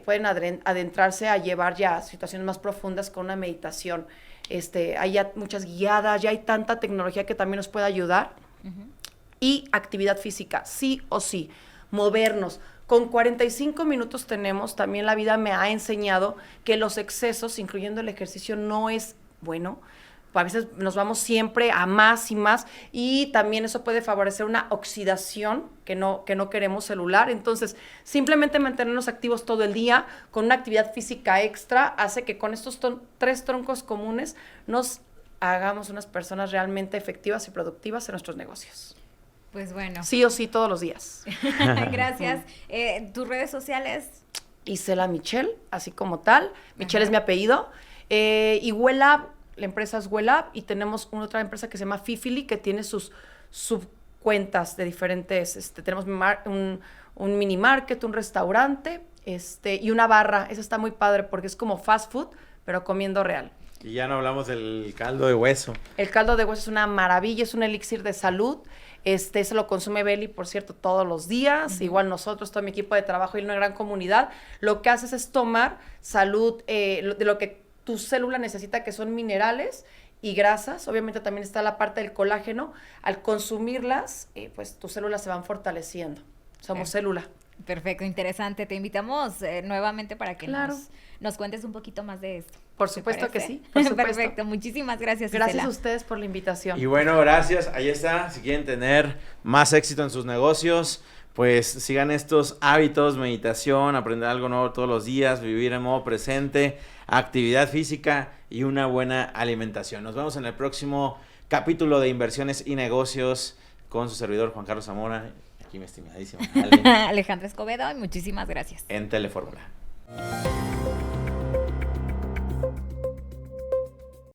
pueden adentrarse a llevar ya situaciones más profundas con una meditación. Hay ya muchas guiadas, ya hay tanta tecnología que también nos puede ayudar. Y actividad física, sí o sí, movernos. Con 45 minutos también la vida me ha enseñado que los excesos, incluyendo el ejercicio, no es bueno. A veces nos vamos siempre a más y más, y también eso puede favorecer una oxidación que no queremos celular. Entonces, simplemente mantenernos activos todo el día con una actividad física extra hace que con estos 3 troncos comunes nos hagamos unas personas realmente efectivas y productivas en nuestros negocios. Pues bueno. Sí o sí, todos los días. Gracias. ¿Tus redes sociales? Isela Michelle, así como tal. Michelle es mi apellido. Y Wellab, la empresa es Wellab, y tenemos otra empresa que se llama Fifili, que tiene sus subcuentas de diferentes, tenemos un mini market, un restaurante, y una barra. Eso está muy padre porque es como fast food, pero comiendo real. Y ya no hablamos del caldo de hueso. El caldo de hueso es una maravilla, es un elixir de salud. Se lo consume Beli, por cierto, todos los días. Igual nosotros, todo mi equipo de trabajo y una gran comunidad. Lo que haces es tomar salud, de lo que tu célula necesita, que son minerales y grasas. Obviamente también está la parte del colágeno. Al consumirlas, pues tus células se van fortaleciendo. Somos célula. Perfecto, interesante. Te invitamos nuevamente para que claro. nos cuentes un poquito más de esto. Por supuesto que sí. Por supuesto. Perfecto, muchísimas gracias. Gracias Isela. a ustedes por la invitación. Y bueno, gracias. Ahí está. Si quieren tener más éxito en sus negocios, pues sigan estos hábitos, meditación, aprender algo nuevo todos los días, vivir en modo presente, actividad física y una buena alimentación. Nos vemos en el próximo capítulo de Inversiones y Negocios con su servidor Juan Carlos Zamora. Aquí mi estimadísima Ale. Alejandra Escobedo, y muchísimas gracias. En Telefórmula.